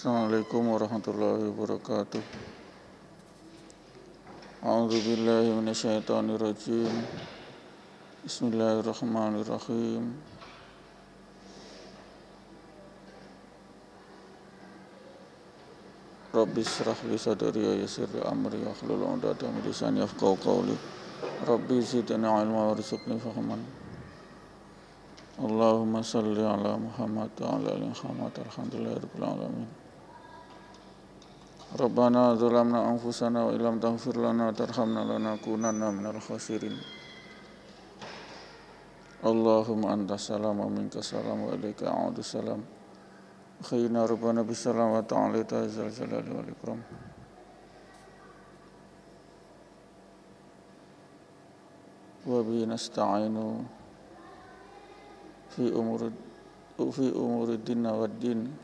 Assalamualaikum warahmatullahi wabarakatuh. A'udzubillahi minasyaitonirrajim. Bismillahirrahmanirrahim. Rabbi shrah li sadri wa yassir li amri wahlul 'uqdatam min lisani yafqahu qawli. Rabbi zidni 'ilman warzuqni fahman. Allahumma shalli ala Muhammad wa ala ali Muhammad. Alhamdulillahirabbil alamin. Rabbana zalamna anfusana wa illam taghfir lana wa tarhamna lanakunanna minal khasirin. Allahumma antas salam wa minkas salam wa ilaika a'udu salam. Khayyina rabbana bisalam wa ta'ala ta'ala jalali wal ikram. Wa bihi nasta'inu fi umuri dinna wad din.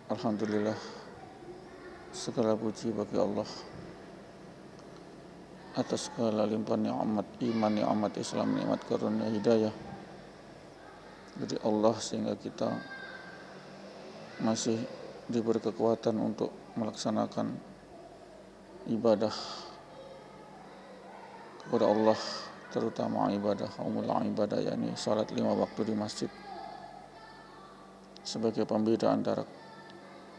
Alhamdulillah, segala puji bagi Allah atas segala limpahan nikmat iman, nikmat Islam, nikmat karunia hidayah dari Allah sehingga kita masih diberi kekuatan untuk melaksanakan ibadah kepada Allah, terutama ibadah umul ibadah, yakni salat 5 waktu di masjid, sebagai pembeda antara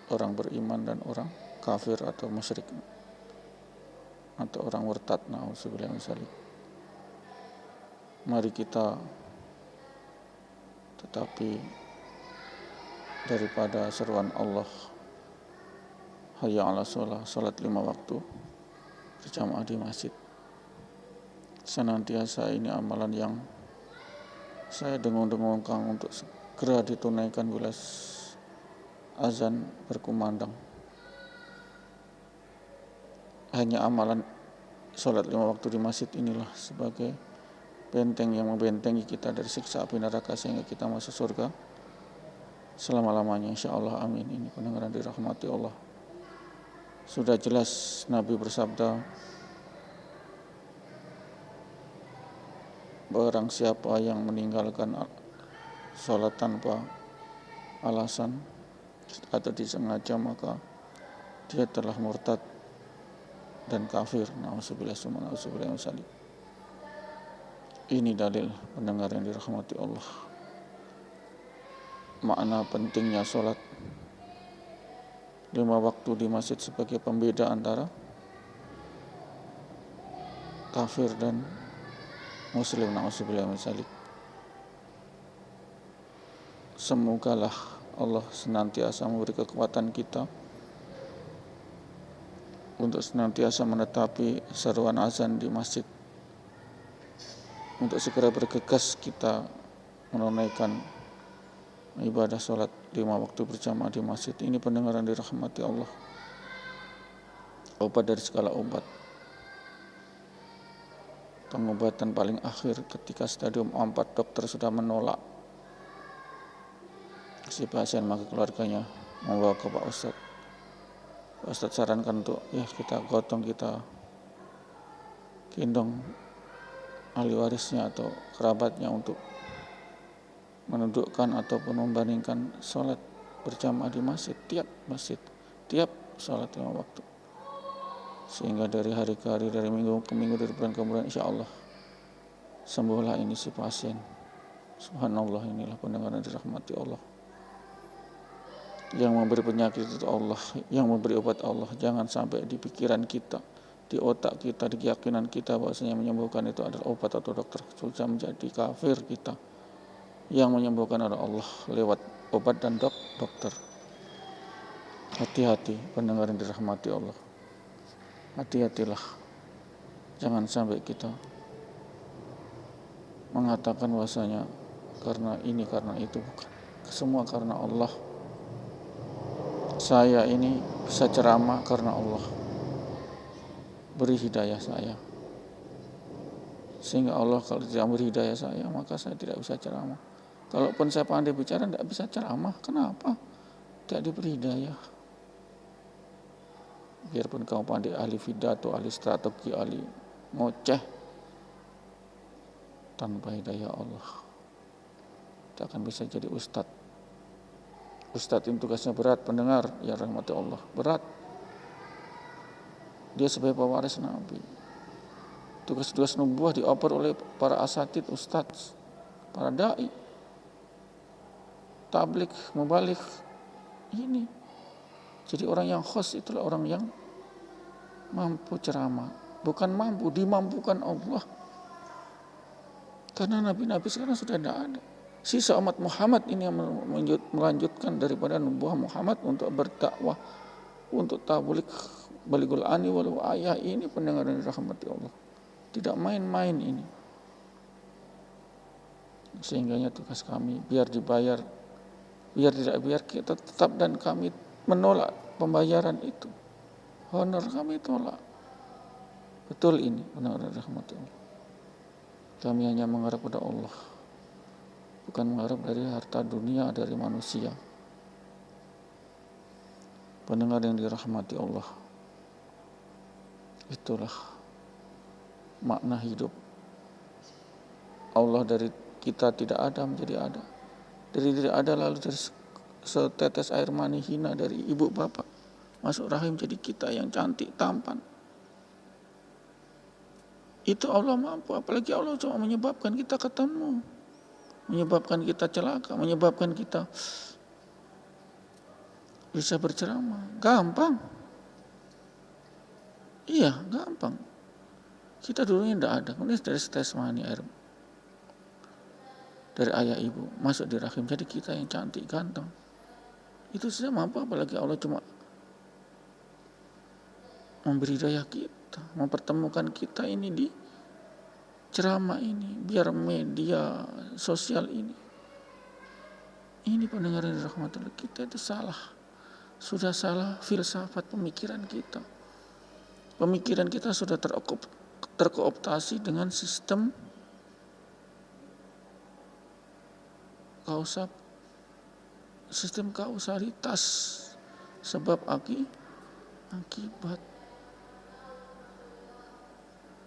orang beriman dan orang kafir atau musyrik atau orang murtad. Na'udzubillah min dzalik. Mari kita tetapi daripada seruan Allah hayya 'ala shalah, salat 5 waktu berjamaah di masjid, senantiasa ini amalan yang saya dengung-dengungkan untuk segera ditunaikan bila azan berkumandang. Hanya amalan sholat 5 waktu di masjid inilah sebagai benteng yang membentengi kita dari siksa api neraka sehingga kita masuk surga selama-lamanya, insyaallah, amin. Ini pendengaran dirahmati Allah. Sudah jelas Nabi bersabda, barang siapa yang meninggalkan sholat tanpa alasan atau disengaja, maka dia telah murtad dan kafir. Na'udzubillah summa na'udzubillah min dzalik. Ini dalil pendengar yang dirahmati Allah. Makna pentingnya sholat 5 waktu di masjid sebagai pembeda antara kafir dan muslim. Na'udzubillah min dzalik. Semogalah Allah senantiasa memberi kekuatan kita untuk senantiasa menetapi seruan azan di masjid, untuk segera bergegas kita menunaikan ibadah sholat 5 waktu berjamaah di masjid. Ini pendengaran dirahmati Allah, obat dari segala obat, pengobatan paling akhir ketika stadium 4 dokter sudah menolak si pasien, maka keluarganya membawa ke Pak Ustadz. Pak Ustadz sarankan untuk kita gotong, kita gendong ahli warisnya atau kerabatnya untuk menundukkan ataupun membandingkan sholat berjamaah di masjid, tiap sholat 5 waktu, sehingga dari hari ke hari, dari minggu ke minggu, dari bulan ke bulan, insyaallah sembuhlah ini si pasien. Subhanallah, inilah pendengaran dirahmati Allah. Yang memberi penyakit itu Allah, yang memberi obat Allah. Jangan sampai di pikiran kita, di otak kita, di keyakinan kita bahwasanya menyembuhkan itu adalah obat atau dokter, sudah menjadi kafir kita. Yang menyembuhkan adalah Allah lewat obat dan dokter. Hati-hati pendengar yang dirahmati Allah. Hati-hatilah, jangan sampai kita mengatakan bahwasanya karena ini, karena itu. Bukan, semua karena Allah. Saya ini bisa ceramah karena Allah beri hidayah saya, sehingga Allah kalau tidak beri hidayah saya, maka saya tidak bisa ceramah. Kalaupun saya pandai bicara, tidak bisa ceramah. Kenapa? Tidak diberi hidayah. Biarpun kamu pandai ahli pidato, ahli strategi, ahli ngoceh, tanpa hidayah Allah tidak akan bisa jadi ustadz. Ustadz ini tugasnya berat, pendengar ya rahmati Allah, berat. Dia sebagai pewaris Nabi. Tugas-tugas nubuah dioper oleh para asatid, ustadz, para dai, tablik, mubalik. Ini. Jadi orang yang khos itulah orang yang mampu ceramah. Bukan mampu, dimampukan Allah. Karena nabi-nabi sekarang sudah tidak ada. Sisa umat Muhammad ini yang melanjutkan daripada nubuah Muhammad untuk berdakwah, untuk tabligh, baligul ani walau ayah. Ini pendengar yang dirahmati Allah. Tidak main-main ini. Sehingganya tugas kami biar dibayar, biar tidak biar kita tetap, dan kami menolak pembayaran itu. Honor kami tolak. Betul ini pendengar yang dirahmati Allah. Kami hanya mengharap pada Allah, bukan mengharap dari harta dunia, dari manusia. Pendengar yang dirahmati Allah, itulah makna hidup. Allah dari kita tidak ada menjadi ada. Dari tidak ada lalu dari setetes air mani hina dari ibu bapak masuk rahim jadi kita yang cantik tampan. Itu Allah mampu, apalagi Allah cuma menyebabkan kita ketemu, menyebabkan kita celaka, menyebabkan kita bisa berceramah. Gampang. Iya, gampang. Kita dulunya tidak ada, kemudian dari setetes mani air dari ayah ibu masuk di rahim jadi kita yang cantik, ganteng. Itu saja mampu, apalagi Allah cuma memberi daya kita, mempertemukan kita ini di ceramah ini, biar media sosial ini. Ini pendengar yang dirahmati Allah, kita itu salah. Sudah salah filsafat pemikiran kita. Pemikiran kita sudah terkooptasi dengan sistem kausalitas, sebab akibat.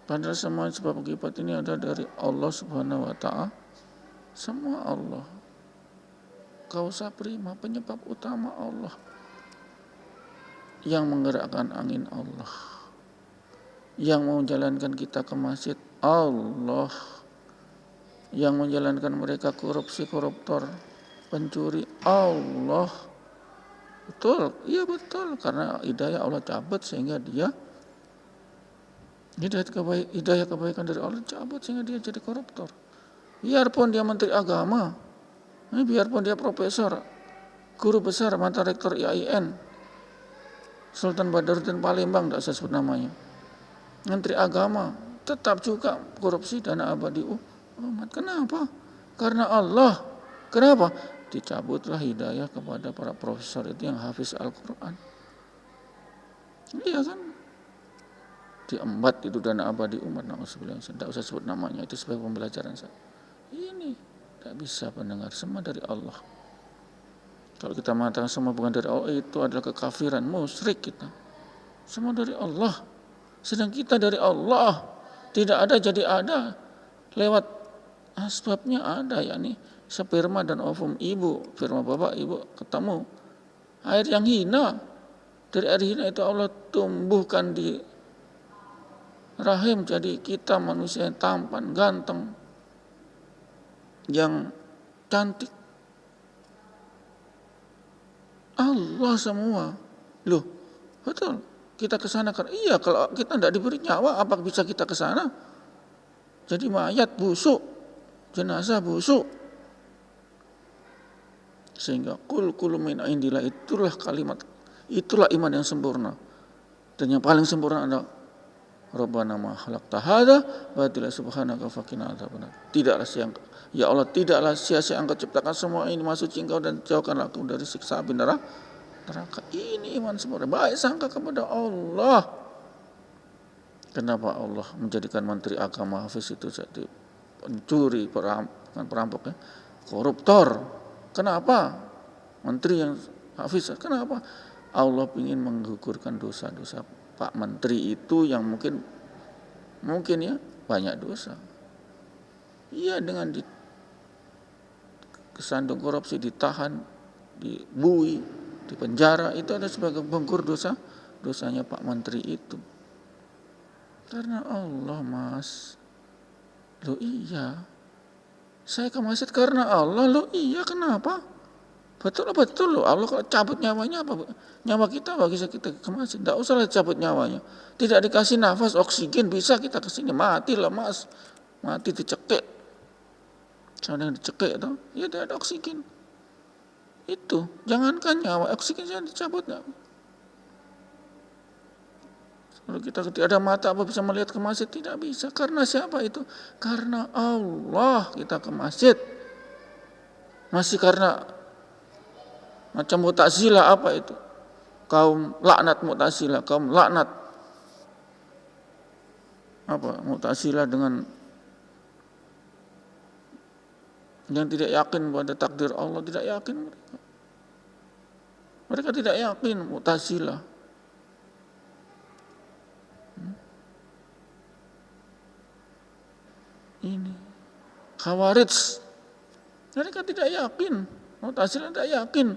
Padahal semua sebab akibat ini ada dari Allah Subhanahu wa Ta'ala. Semua Allah. Kausa prima, penyebab utama Allah. Yang menggerakkan angin Allah. Yang menjalankan kita ke masjid Allah. Yang menjalankan mereka koruptor, pencuri Allah. Betul, iya betul. Karena hidayah Allah cabut sehingga dia hidayah kebaikan dari Allah cabut sehingga dia jadi koruptor. Biarpun dia menteri agama, biarpun dia profesor, guru besar, mantan rektor IAIN, Sultan Badaruddin Palembang, tidak saya sebut namanya, menteri agama, tetap juga korupsi dana abadi umat. Kenapa? Karena Allah. Kenapa? Dicabutlah hidayah kepada para profesor itu yang hafiz Al-Quran. Iya kan? Diembat itu dana abadi umat. Tidak usah sebut namanya, itu sebagai pembelajaran saya. Ini tidak bisa pendengar, semua dari Allah. Kalau kita mengatakan semua bukan dari Allah, itu adalah kekafiran, musyrik kita. Semua dari Allah. Sedang kita dari Allah. Tidak ada jadi ada. Lewat asbabnya ada, yakni sperma dan ovum ibu, sperma bapak ibu ketemu. Air yang hina. Dari air hina itu Allah tumbuhkan di rahim jadi kita manusia yang tampan, ganteng, yang cantik. Allah semua. Loh, betul. Kita ke sana kan? Iya, kalau kita tidak diberi nyawa, apa bisa kita ke sana? Jadi mayat busuk, jenazah busuk. Sehingga kul min indillah, itulah kalimat, itulah iman yang sempurna. Dan yang paling sempurna adalah Rabbana ma khalaqta hadza batila subhanaka faqina adzabannar. Tidaklah ya Allah, tidaklah sia-sia Engkau ciptakan semua ini, masuk Engkau dan jauhkanlah aku dari siksa api neraka. Ini iman sempurna, baik sangka kepada Allah. Kenapa Allah menjadikan menteri agama hafiz itu jadi pencuri, perampok, koruptor? Kenapa? Menteri yang hafiz, kenapa? Allah ingin menggugurkan dosa-dosa Pak Menteri itu yang mungkin ya banyak dosa. Iya, dengan kesandung korupsi, ditahan, dibui, di penjara, itu ada sebagai penggugur dosanya Pak Menteri itu. Karena Allah, Mas. Loh iya, saya ke masjid karena Allah. Loh iya, kenapa? Betul loh, Allah kalau cabut nyawanya apa? Nyawa kita bagi kita ke masjid, tidak usah cabut nyawanya. Tidak dikasih nafas, oksigen, bisa kita ke sini, mati lah Mas. Mati dicekik. Sama yang dicekik itu, ya tidak ada oksigen. Itu, jangankan nyawa, oksigen jangan dicabut. Gak? Kalau kita tidak ada mata apa bisa melihat ke masjid? Tidak bisa. Karena siapa itu? Karena Allah kita ke masjid. Masih karena macam Mu'tazilah apa itu? Kaum laknat Mu'tazilah, kaum laknat. Apa? Mu'tazilah dengan yang tidak yakin pada takdir Allah, tidak yakin mereka. Mereka tidak yakin Mu'tazilah. Ini Khawarij. Mereka tidak yakin. Mu'tazilah tidak yakin.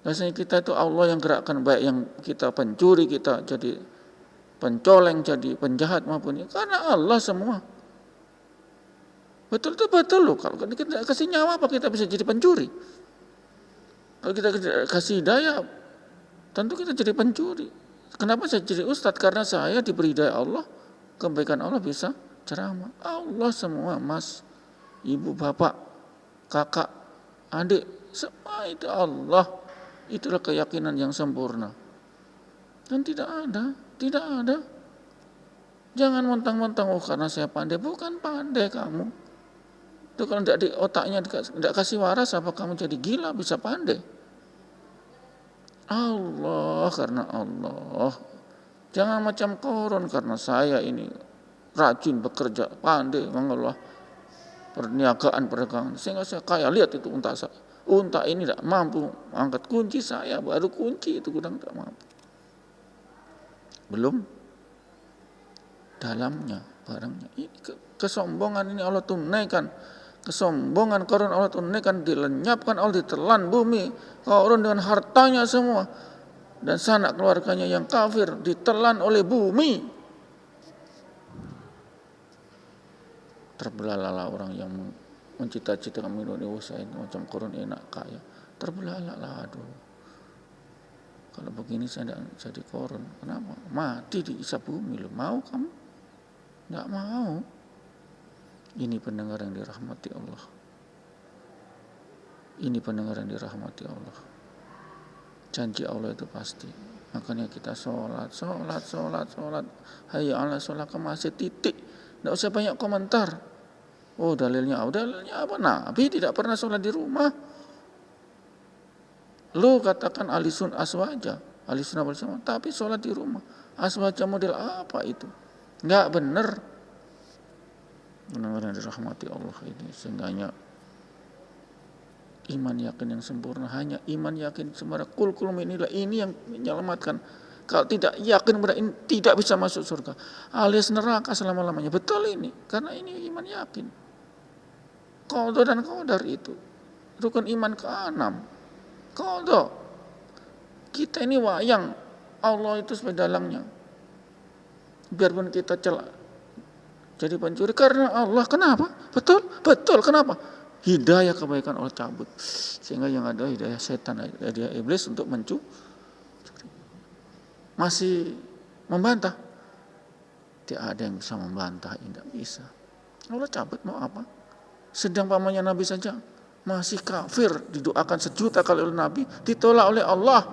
Rasanya kita itu Allah yang gerakkan, baik yang kita pencuri, kita jadi pencoleng, jadi penjahat maupun karena Allah semua. Betul itu betul loh. Kalau kita tidak kasih nyawa apa kita bisa jadi pencuri? Kalau kita kasih hidayah, tentu kita jadi pencuri. Kenapa saya jadi ustadz? Karena saya diberi hidayah Allah, kebaikan Allah bisa ceramah. Allah semua, Mas, ibu, bapak, kakak, adik, semua itu Allah. Itulah keyakinan yang sempurna. Dan tidak ada. Jangan mentang-mentang, oh karena saya pandai. Bukan pandai kamu. Itu kalau tidak di otaknya tidak kasih waras, apa kamu jadi gila bisa pandai? Allah, karena Allah. Jangan macam koron, karena saya ini rajin bekerja, pandai mengelola perniagaan, perdagangan. Sehingga saya kaya, lihat itu unta saya. Unta ini tidak mampu angkat kunci, saya baru kunci itu gudang tidak mampu. Belum dalamnya barangnya. Ini kesombongan ini Allah tunaikan. Kesombongan korun Allah tunaikan, dilenyapkan Allah, ditelan bumi. Korun dengan hartanya semua. Dan sanak keluarganya yang kafir ditelan oleh bumi. Terbelahlah orang yang mencita-citakan menjadi usaha itu macam korun enak kaya. Terbelahlah, aduh. Kalau begini saya tidak jadi korun. Kenapa? Mati diisap bumi loh. Mau kamu? Tidak mau. Ini pendengar yang dirahmati Allah. Ini pendengar yang dirahmati Allah. Janji Allah itu pasti. Makanya kita sholat. Hayya ala sholat, ke masjid, titik. Tidak usah banyak komentar. Oh dalilnya apa? Nabi tidak pernah sholat di rumah. Lu katakan alisun aswaja, alisun apa semua, tapi sholat di rumah. Aswaja model apa itu? Enggak benar. Benar-benar dirahmati Allah ini. Sehingganya iman yakin yang sempurna, hanya iman yakin sempurna. Kul inilah, ini yang menyelamatkan. Kalau tidak yakin berarti tidak bisa masuk surga, alias neraka selama-lamanya. Betul ini, karena ini iman yakin. Qadha dan qadar itu rukun iman ke-6. Qadha, kita ini wayang, Allah itu sebagai dalangnya. Biarpun kita celak jadi pencuri karena Allah. Kenapa? Betul. Kenapa? Hidayah kebaikan Allah cabut. Sehingga yang ada hidayah setan, hidayah iblis untuk mencuri. Masih membantah? Tidak ada yang bisa membantah, tidak bisa. Allah cabut mau apa? Sedang pamannya Nabi saja masih kafir, didoakan sejuta kali oleh Nabi, ditolak oleh Allah.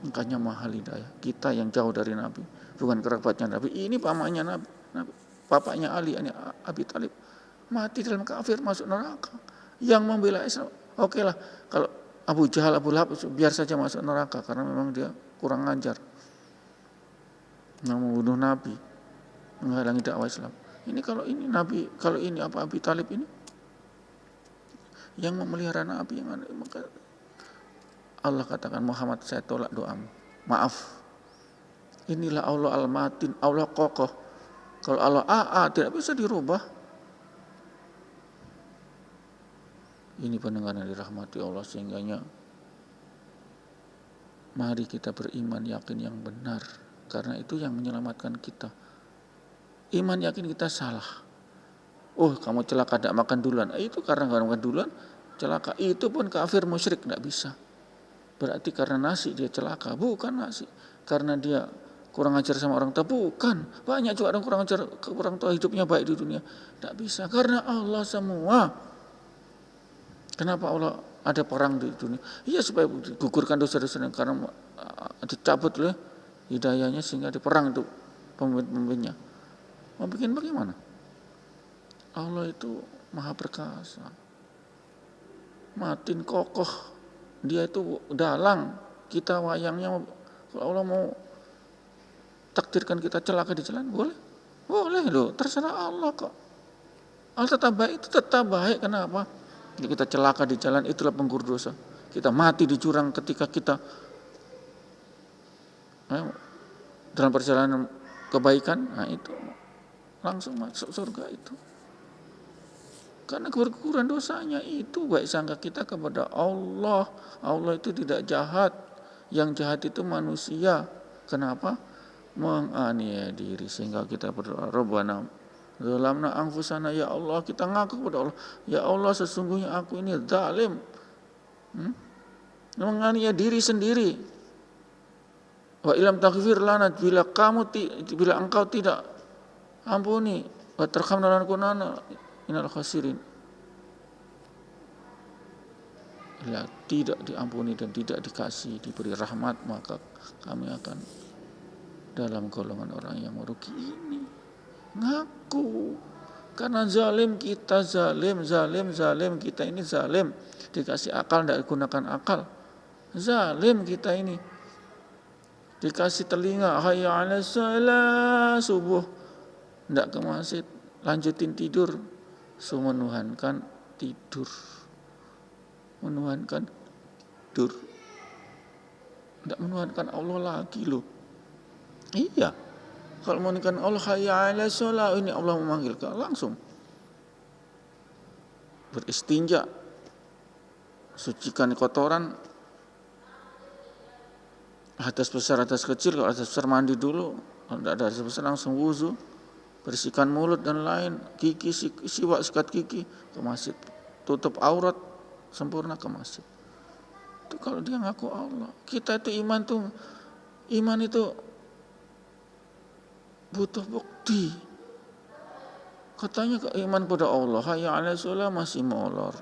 Makanya mahal hidayah. Kita yang jauh dari Nabi, bukan kerabatnya Nabi. Ini pamannya Nabi, bapaknya Ali, Abi Thalib, mati dalam kafir, masuk neraka. Yang membela Islam, oke lah. Kalau Abu Jahal, Abu Lahab, biar saja masuk neraka karena memang dia kurang ajar, yang membunuh Nabi, menghalangi dakwah Islam. Ini kalau ini Nabi, kalau ini apa Abi Thalib ini yang memelihara Nabi, yang ada, maka Allah katakan, Muhammad saya tolak doamu. Maaf. Inilah Allah al-Matin, Allah kokoh. Kalau Allah tidak bisa dirubah. Ini pendengar yang dirahmati Allah, sehingganya Mari kita beriman yakin yang benar, karena itu yang menyelamatkan kita. Iman yakin kita salah. Oh, kamu celaka tidak makan duluan. Itu karena gak makan duluan celaka. Itu pun kafir musyrik, tidak bisa. Berarti karena nasi dia celaka. Bukan nasi. Karena dia kurang ajar sama orang tua. Bukan. Banyak juga orang kurang ajar ke orang tua, hidupnya baik di dunia. Tidak bisa. Karena Allah semua. Kenapa Allah ada perang di dunia? Iya, supaya gugurkan dosa-dosa. Karena dicabut oleh hidayahnya sehingga ada perang itu pemimpin-pemimpinnya. Mau bikin bagaimana? Allah itu maha perkasa, matin kokoh, dia itu dalang, kita wayangnya. Kalau Allah mau takdirkan kita celaka di jalan, boleh loh, terserah Allah kok. Allah tetap baik, itu tetap baik. Kenapa? Jadi kita celaka di jalan, itulah penggur dosa. Kita mati di jurang ketika kita dalam perjalanan kebaikan, nah itu langsung masuk surga itu. Karena keberguguran dosanya itu, baik sangka kita kepada Allah. Allah itu tidak jahat. Yang jahat itu manusia. Kenapa? Menganiaya diri. Sehingga kita berdoa, Rabbana zalamna anfusana, ya Allah, kita ngaku kepada Allah, ya Allah, sesungguhnya aku ini zalim. Menganiaya diri sendiri. Wa ilam taghfir lana, bila engkau tidak ampuni, wa tarhamna lanakunanna minal khasirin. Bila tidak diampuni dan tidak dikasih, diberi rahmat, maka kami akan dalam golongan orang yang merugi ini. Ngaku. Karena zalim kita, zalim kita ini zalim. Dikasih akal, tidak gunakan akal. Zalim kita ini. Dikasih telinga, hayya 'alas shalah, subuh tidak ke masjid, lanjutin tidur. Menuhankan tidur, menuhankan tidur, tidak menuhankan Allah lagi loh. Iya, kalau menuhankan Allah, hayya 'alas shalah, ini Allah memanggil kau, langsung beristinja, sucikan kotoran, hadas besar, hadas kecil. Kalau hadas besar mandi dulu, kalau tidak ada hadas besar langsung wuzu, bersihkan mulut dan lain, gigi, siwak, sikat gigi, ke masjid, tutup aurat sempurna, ke masjid. Itu kalau dia ngaku Allah. Kita itu iman itu butuh bukti. Katanya iman pada Allah, hayya 'alas shalah, masih molor.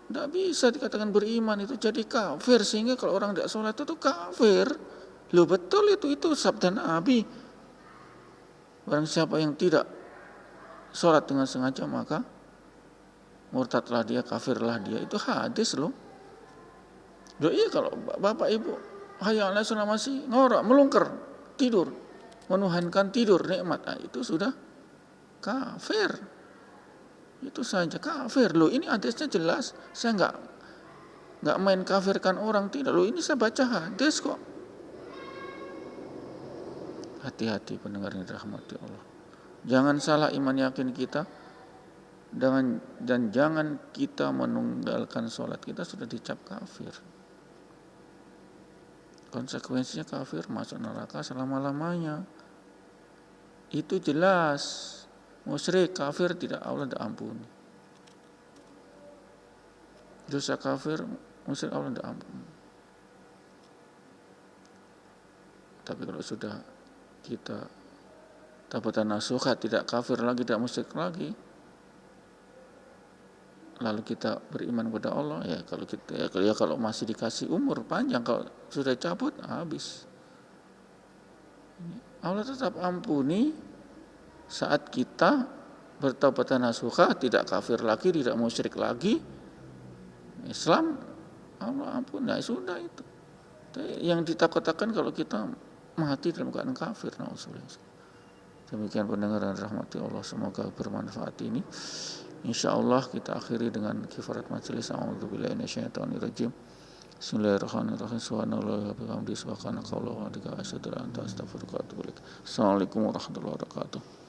Tidak bisa dikatakan beriman itu jadi kafir. Sehingga kalau orang tidak sholat itu kafir. Loh, betul itu sabda Nabi. Barang siapa yang tidak sholat dengan sengaja, maka murtadlah dia, kafirlah dia. Itu hadis loh. Iya, kalau bapak ibu hayya 'alas shalah masih ngorok, melungker, tidur, menuhankan tidur, nikmat, itu sudah kafir. Itu saja kafir loh. Ini hadisnya jelas. Saya nggak main kafirkan orang, tidak loh. Ini saya baca hadis kok. Hati-hati pendengar yang dirahmati Allah. Jangan salah iman yakin kita, dan jangan kita meninggalkan sholat. Kita sudah dicap kafir. Konsekuensinya kafir, masuk neraka selama-lamanya. Itu jelas. Musyrik, kafir, tidak, Allah tidak ampuni. Dosa kafir, musyrik, Allah tidak ampuni. Tapi kalau sudah kita tabatan nasuha, tidak kafir lagi, tidak musyrik lagi, lalu kita beriman kepada Allah, kalau masih dikasih umur panjang, kalau sudah cabut habis. Allah tetap ampuni saat kita bertaubatan nasuha, tidak kafir lagi, tidak musyrik lagi, Islam, Allah ampuni. Nah, sudah itu. Yang ditakutkan kalau kita mati dalam keadaan kafir. Demikian pendengar dan rahmati Allah, semoga bermanfaat ini. Insyaallah kita akhiri dengan kifarat majelis. A'udzubillahi minasyaitonirrajim. Bismillahirrahmanirrahim. Subhanallahi wa bihamdihi, subhanakallahumma wa bihamdika, asyhadu an la ilaha illa anta, astaghfiruka wa atubu ilaik. Assalamualaikum warahmatullahi wabarakatuh.